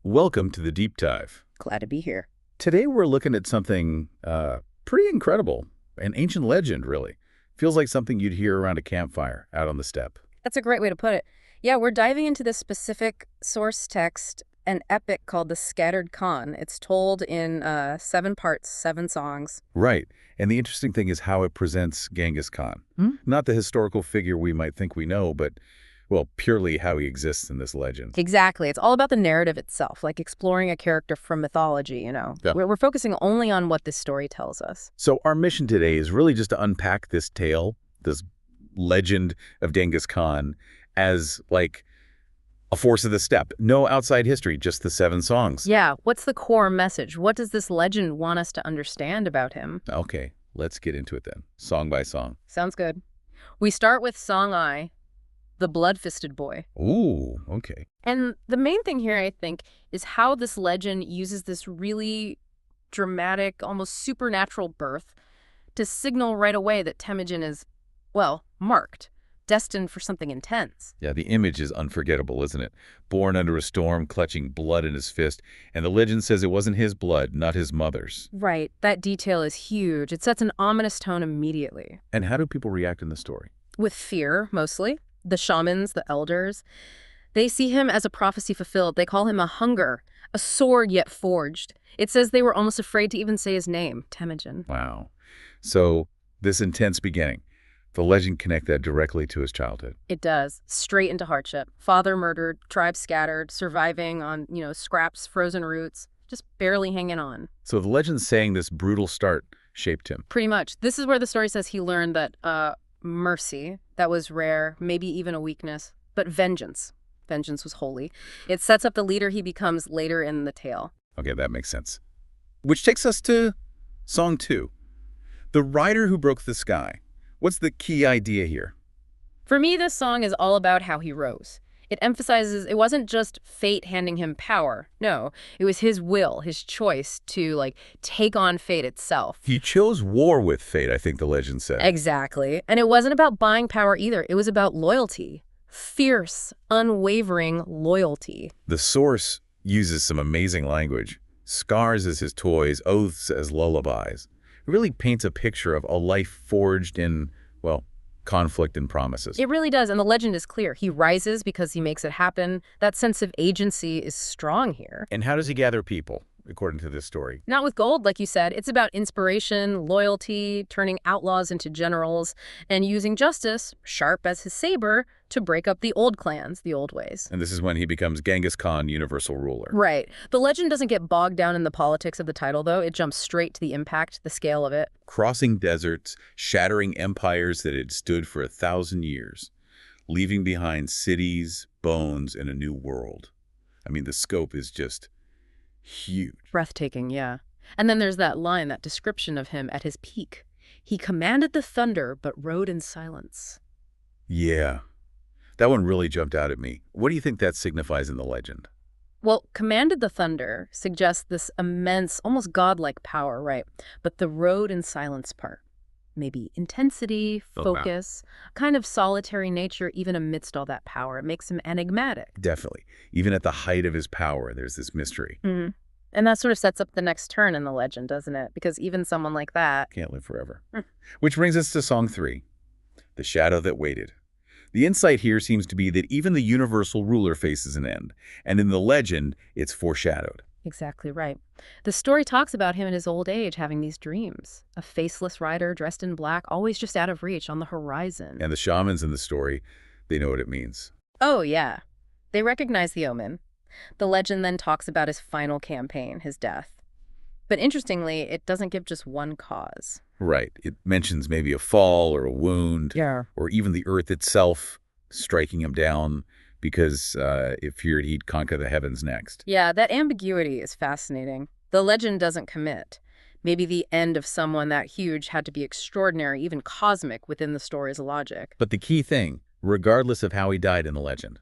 Welcome to the Deep Dive. Glad to be here. Today we're looking at something pretty incredible, an ancient legend, really. Feels like something you'd hear around a campfire out on the steppe. That's a great way to put it. Yeah, we're diving into this specific source text, an epic called the Scattered Khan. It's told in 7 parts, 7 songs. Right, and the interesting thing is how it presents Genghis Khan. Not the historical figure we might think we know, but, well, purely how he exists in this legend. Exactly. It's all about the narrative itself, like exploring a character from mythology, Yeah. We're focusing only on what this story tells us. So our mission today is really just to unpack this tale, this legend of Genghis Khan, as, like, a force of the steppe. No outside history, just the 7 songs. Yeah, what's the core message? What does this legend want us to understand about him? Okay, let's get into it then, song by song. Sounds good. We start with Song I, the blood-fisted boy. Ooh, okay. And the main thing here, I think, is how this legend uses this really dramatic, almost supernatural birth to signal right away that Temujin is, well, marked, destined for something intense. Yeah, the image is unforgettable, isn't it? Born under a storm, clutching blood in his fist, and the legend says it wasn't his blood, not his mother's. Right. That detail is huge. It sets an ominous tone immediately. And how do people react in the story? With fear, mostly. The shamans, the elders, they see him as a prophecy fulfilled. They call him a hunger, a sword yet forged. It says they were almost afraid to even say his name, Temujin. Wow. So, this intense beginning, the legend connect that directly to his childhood. It does. Straight into hardship. Father murdered, tribe scattered, surviving on, scraps, frozen roots, just barely hanging on. So the legend's saying this brutal start shaped him. Pretty much. This is where the story says he learned that mercy, that was rare, maybe even a weakness, but vengeance. Vengeance was holy. It sets up the leader he becomes later in the tale. Okay, that makes sense. Which takes us to Song 2. The Rider Who Broke the Sky. What's the key idea here? For me, this song is all about how he rose. It emphasizes it wasn't just fate handing him power. No, it was his will, his choice to, take on fate itself. He chose war with fate, I think the legend said. Exactly. And it wasn't about buying power either. It was about loyalty. Fierce, unwavering loyalty. The source uses some amazing language. Scars as his toys, oaths as lullabies. It really paints a picture of a life forged in, well, conflict and promises. It really does, and the legend is clear. He rises because he makes it happen. That sense of agency is strong here. And how does he gather people, according to this story? Not with gold, like you said. It's about inspiration, loyalty, turning outlaws into generals, and using justice, sharp as his saber, to break up the old clans, the old ways. And this is when he becomes Genghis Khan, universal ruler. Right. The legend doesn't get bogged down in the politics of the title, though. It jumps straight to the impact, the scale of it. Crossing deserts, shattering empires that had stood for 1,000 years, leaving behind cities, bones, and a new world. I mean, the scope is just huge. Breathtaking, yeah. And then there's that line, that description of him at his peak. He commanded the thunder, but rode in silence. Yeah. That one really jumped out at me. What do you think that signifies in the legend? Well, commanded the thunder suggests this immense, almost godlike power, right? But the rode in silence part, maybe intensity, focus, kind of solitary nature even amidst all that power. It makes him enigmatic. Definitely. Even at the height of his power, there's this mystery. Mm-hmm. And that sort of sets up the next turn in the legend, doesn't it? Because even someone like that Can't live forever. Which brings us to Song 3, The Shadow That Waited. The insight here seems to be that even the universal ruler faces an end, and in the legend, it's foreshadowed. Exactly right. The story talks about him in his old age having these dreams. A faceless rider dressed in black, always just out of reach on the horizon. And the shamans in the story, they know what it means. Oh, yeah. They recognize the omen. The legend then talks about his final campaign, his death. But interestingly, it doesn't give just one cause. Right. It mentions maybe a fall or a wound. Yeah. Or even the earth itself striking him down because it feared he'd conquer the heavens next. Yeah, that ambiguity is fascinating. The legend doesn't commit. Maybe the end of someone that huge had to be extraordinary, even cosmic, within the story's logic. But the key thing, regardless of how he died in the legend,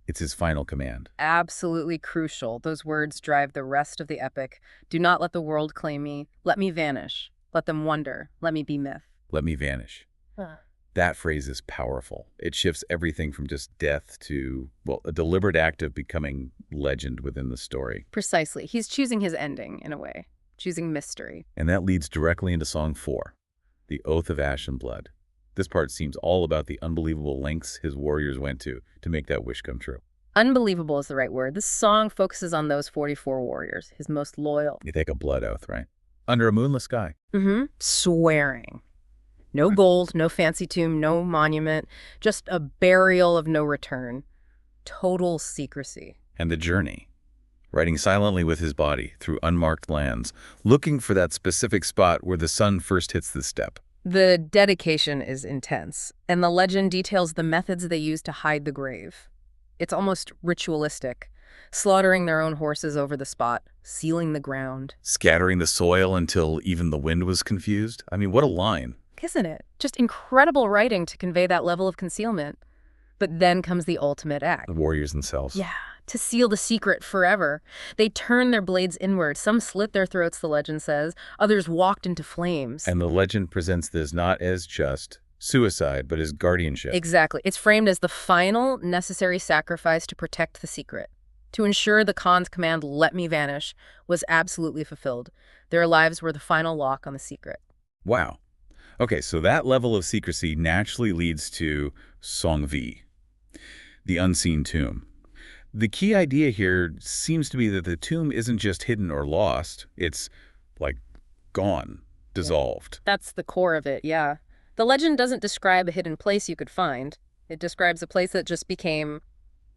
it's his final command. Absolutely crucial. Those words drive the rest of the epic. Do not let the world claim me. Let me vanish. Let them wonder. Let me be myth. Let me vanish. That phrase is powerful. It shifts everything from just death to, well, a deliberate act of becoming legend within the story. Precisely. He's choosing his ending, in a way, choosing mystery. And that leads directly into Song 4, The Oath of Ash and Blood. This part seems all about the unbelievable lengths his warriors went to make that wish come true. Unbelievable is the right word. This song focuses on those 44 warriors, his most loyal. You take a blood oath, right? Under a moonless sky. Swearing. No gold, no fancy tomb, no monument, just a burial of no return. Total secrecy. And the journey. Riding silently with his body through unmarked lands, looking for that specific spot where the sun first hits the steppe. The dedication is intense, and the legend details the methods they used to hide the grave. It's almost ritualistic, slaughtering their own horses over the spot, sealing the ground. Scattering the soil until even the wind was confused. I mean, what a line. Isn't it? Just incredible writing to convey that level of concealment. But then comes the ultimate act. The warriors themselves. Yeah, to seal the secret forever. They turn their blades inward. Some slit their throats, the legend says. Others walked into flames. And the legend presents this not as just suicide, but as guardianship. Exactly. It's framed as the final necessary sacrifice to protect the secret. To ensure the Khan's command, "Let me vanish," was absolutely fulfilled. Their lives were the final lock on the secret. Wow. Okay, so that level of secrecy naturally leads to Song V, the unseen tomb. The key idea here seems to be that the tomb isn't just hidden or lost. It's, like, gone, dissolved. That's the core of it, yeah. The legend doesn't describe a hidden place you could find. It describes a place that just became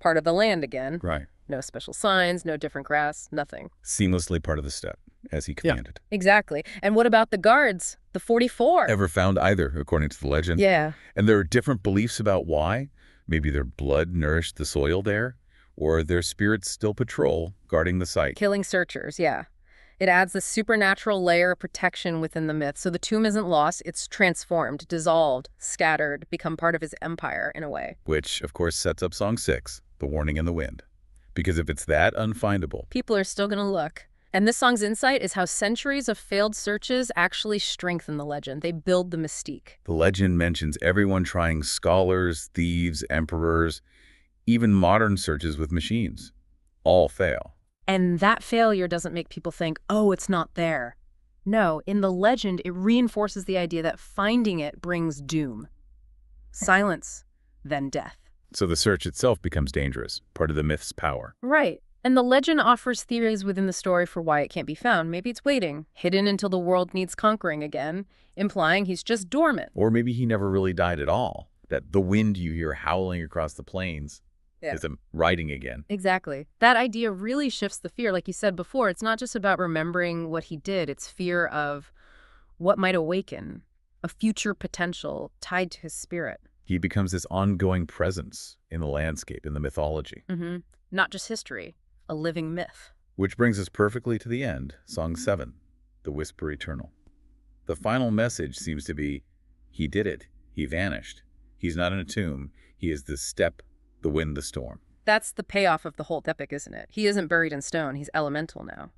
part of the land again. Right. No special signs, no different grass, nothing. Seamlessly part of the steppe, as he commanded. Exactly. And what about the guards, the 44? Ever found either, according to the legend. Yeah. And there are different beliefs about why. Maybe their blood nourished the soil there, or their spirits still patrol, guarding the site. Killing searchers, yeah. It adds this supernatural layer of protection within the myth. So the tomb isn't lost, it's transformed, dissolved, scattered, become part of his empire in a way. Which, of course, sets up Song 6, The Warning in the Wind. Because if it's that unfindable, people are still going to look. And this song's insight is how centuries of failed searches actually strengthen the legend. They build the mystique. The legend mentions everyone trying scholars, thieves, emperors, even modern searches with machines. All fail. And that failure doesn't make people think, oh, it's not there. No, in the legend, it reinforces the idea that finding it brings doom. Silence, then death. So the search itself becomes dangerous, part of the myth's power. Right. And the legend offers theories within the story for why it can't be found. Maybe it's waiting, hidden until the world needs conquering again, implying he's just dormant. Or maybe he never really died at all. That the wind you hear howling across the plains is him riding again. Exactly. That idea really shifts the fear. Like you said before, it's not just about remembering what he did. It's fear of what might awaken, a future potential tied to his spirit. He becomes this ongoing presence in the landscape, in the mythology. Not just history, a living myth. Which brings us perfectly to the end, Song 7, The Whisper Eternal. The final message seems to be, he did it. He vanished. He's not in a tomb. He is the steppe, the wind, the storm. That's the payoff of the whole epic, isn't it? He isn't buried in stone. He's elemental now.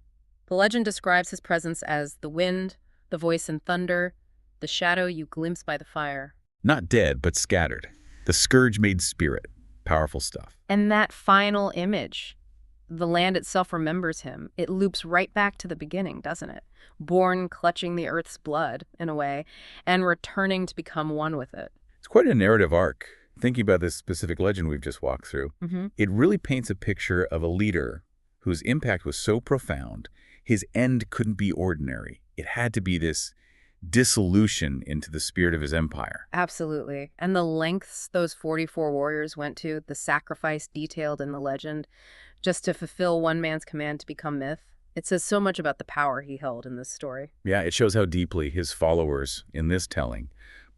The legend describes his presence as the wind, the voice in thunder, the shadow you glimpse by the fire. Not dead, but scattered. The scourge-made spirit. Powerful stuff. And that final image, the land itself remembers him. It loops right back to the beginning, doesn't it? Born clutching the earth's blood, in a way, and returning to become one with it. It's quite a narrative arc. Thinking about this specific legend we've just walked through, it really paints a picture of a leader whose impact was so profound, his end couldn't be ordinary. It had to be this dissolution into the spirit of his empire. Absolutely. And the lengths those 44 warriors went to, the sacrifice detailed in the legend, just to fulfill one man's command to become myth. It says so much about the power he held in this story. Yeah, it shows how deeply his followers in this telling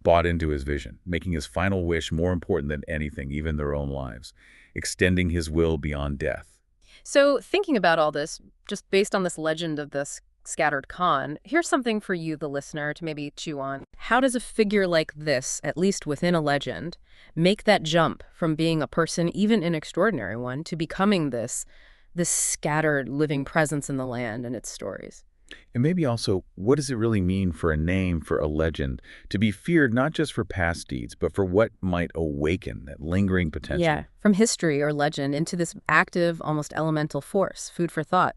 bought into his vision, making his final wish more important than anything, even their own lives, extending his will beyond death. So thinking about all this, just based on this legend of this scattered Khan, here's something for you, the listener, to maybe chew on. How does a figure like this, at least within a legend, make that jump from being a person, even an extraordinary one, to becoming this scattered living presence in the land and its stories? And maybe also, what does it really mean for a name, for a legend, to be feared not just for past deeds, but for what might awaken that lingering Yeah, potential? from history or legend into this active, almost elemental force. Food for thought.